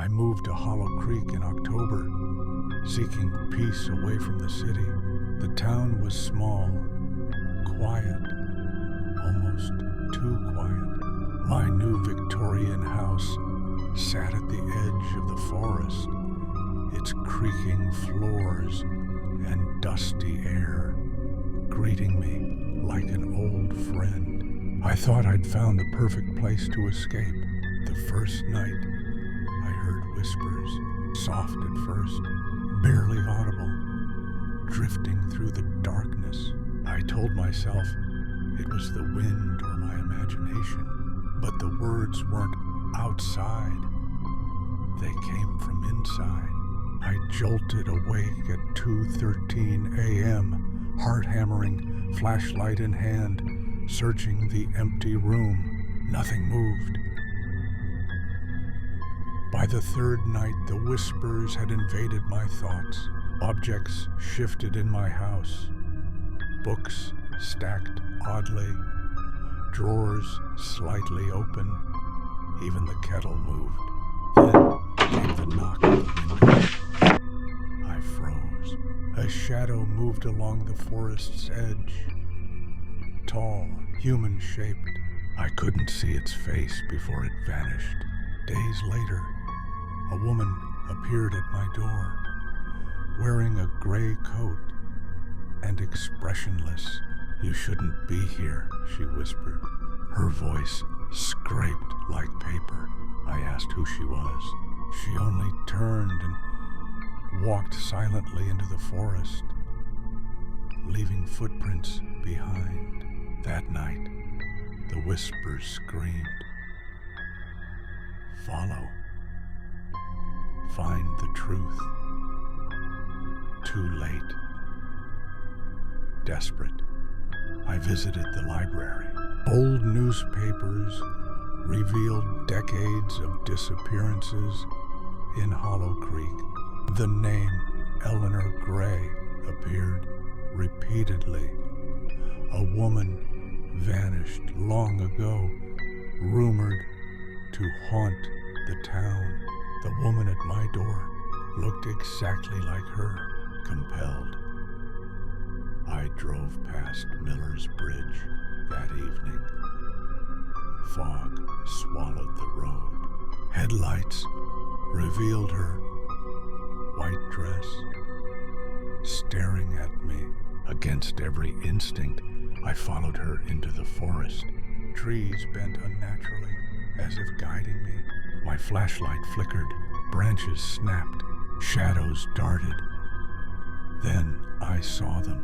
I moved to Hollow Creek in October, seeking peace away from the city. The town was small, quiet, almost too quiet. My new Victorian house sat at the edge of the forest, its creaking floors and dusty air greeting me like an old friend. I thought I'd found the perfect place to escape. The first night, I heard whispers, soft at first, barely audible, drifting through the darkness. I told myself it was the wind or my imagination, but the words weren't outside. They came from inside. I jolted awake at 2:13 a.m., heart-hammering, flashlight in hand, searching the empty room. Nothing moved. By the third night, the whispers had invaded my thoughts. Objects shifted in my house. Books stacked oddly. Drawers slightly open. Even the kettle moved. Then came the knock at the window. I froze. A shadow moved along the forest's edge. Tall, human-shaped. I couldn't see its face before it vanished. Days later, a woman appeared at my door, wearing a gray coat and expressionless. "You shouldn't be here," she whispered. Her voice scraped like paper. I asked who she was. She only turned and walked silently into the forest, leaving footprints behind. That night, the whispers screamed, "Follow. Find the truth." Too late. Desperate, I visited the library. Old newspapers revealed decades of disappearances in Hollow Creek. The name Eleanor Gray appeared repeatedly. A woman vanished long ago, rumored to haunt the town. The woman at my door looked exactly like her, compelled. I drove past Miller's Bridge that evening. Fog swallowed the road. Headlights revealed her white dress, staring at me. Against every instinct, I followed her into the forest. Trees bent unnaturally, as if guiding me. My flashlight flickered, branches snapped, shadows darted. Then I saw them.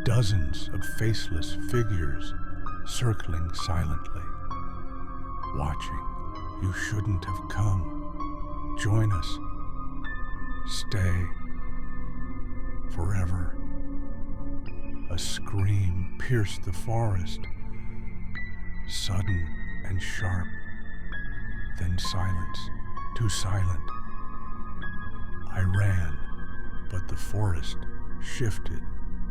Dozens of faceless figures circling silently, watching. "You shouldn't have come. Join us. Stay. Forever." A scream pierced the forest, sudden and sharp. Then silence, too silent. I ran, but the forest shifted.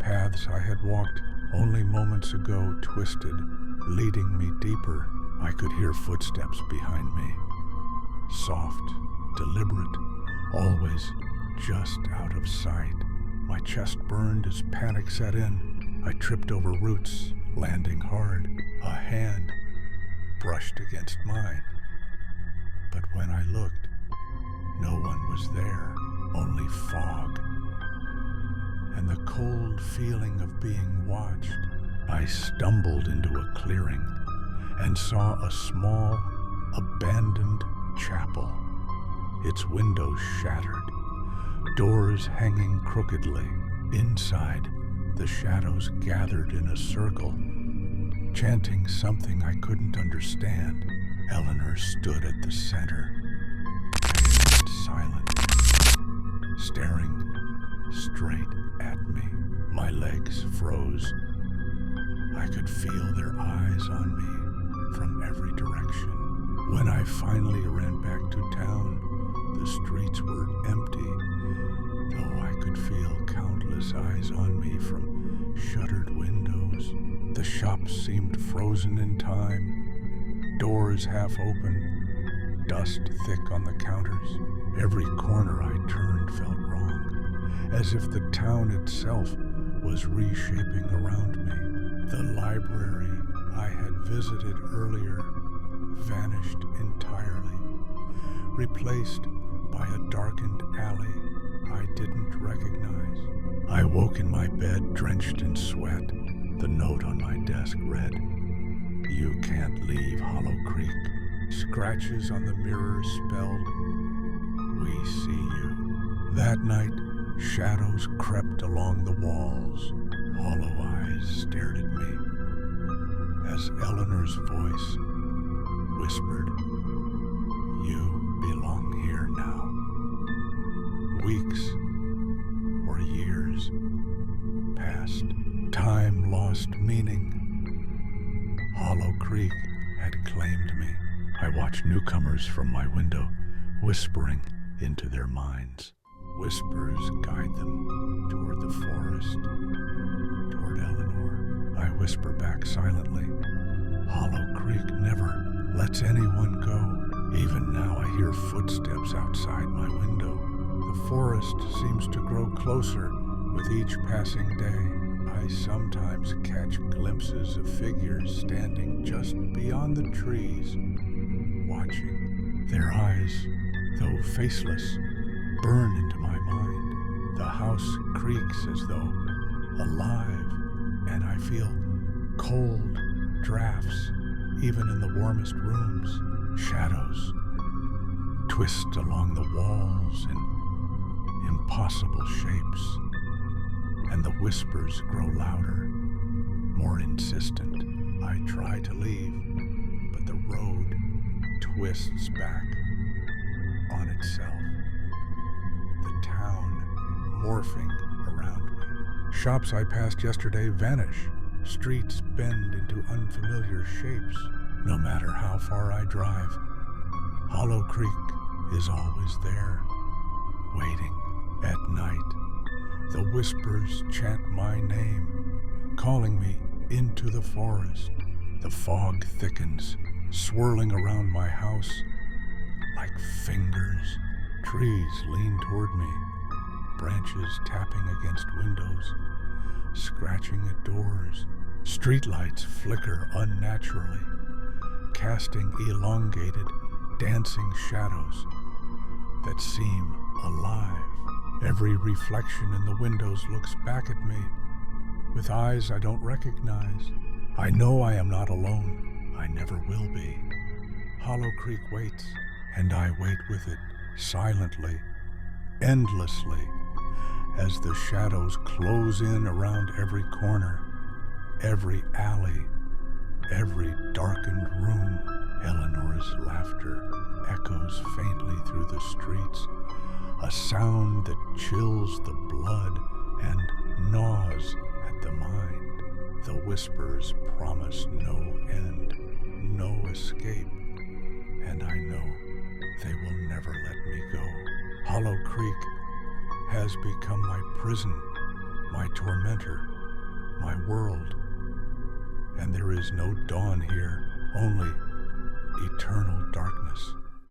Paths I had walked only moments ago twisted, leading me deeper. I could hear footsteps behind me. Soft, deliberate, always just out of sight. My chest burned as panic set in. I tripped over roots, landing hard. A hand brushed against mine. But when I looked, no one was there, only fog. And the cold feeling of being watched. I stumbled into a clearing and saw a small, abandoned chapel. Its windows shattered, doors hanging crookedly. Inside, the shadows gathered in a circle, chanting something I couldn't understand. Eleanor stood at the center, silent, staring straight at me. My legs froze. I could feel their eyes on me from every direction. When I finally ran back to town, the streets were empty, though I could feel countless eyes on me from shuttered windows. The shops seemed frozen in time, doors half open, dust thick on the counters. Every corner I turned felt wrong, as if the town itself was reshaping around me. The library I had visited earlier vanished entirely, replaced by a darkened alley I didn't recognize. I woke in my bed drenched in sweat. The note on my desk read, "You can't leave Hollow Creek." Scratches on the mirror spelled, "We see you." That night, shadows crept along the walls. Hollow eyes stared at me as Eleanor's voice whispered, "You belong here now." Weeks or years passed. Time lost meaning. Hollow Creek had claimed me. I watched newcomers from my window, whispering into their minds. Whispers guide them toward the forest, toward Eleanor. I whisper back silently. Hollow Creek never lets anyone go. Even now I hear footsteps outside my window. The forest seems to grow closer with each passing day. I sometimes catch glimpses of figures standing just beyond the trees, watching. Their eyes, though faceless, burn into my mind. The house creaks as though alive, and I feel cold drafts even in the warmest rooms. Shadows twist along the walls in impossible shapes, and the whispers grow louder, more insistent. I try to leave, but the road twists back on itself. The town morphing around me. Shops I passed yesterday vanish. Streets bend into unfamiliar shapes. No matter how far I drive, Hollow Creek is always there, waiting. At night, the whispers chant my name, calling me into the forest. The fog thickens, swirling around my house like fingers. Trees lean toward me, branches tapping against windows, scratching at doors. Streetlights flicker unnaturally, casting elongated, dancing shadows that seem alive. Every reflection in the windows looks back at me with eyes I don't recognize. I know I am not alone. I never will be. Hollow Creek waits, and I wait with it, silently, endlessly, as the shadows close in around every corner, every alley, every darkened room. Eleanor's laughter echoes faintly through the streets, a sound that chills the blood and gnaws at the mind. The whispers promise no end, no escape, and I know they will never let me go. Hollow Creek has become my prison, my tormentor, my world, and there is no dawn here, only eternal darkness.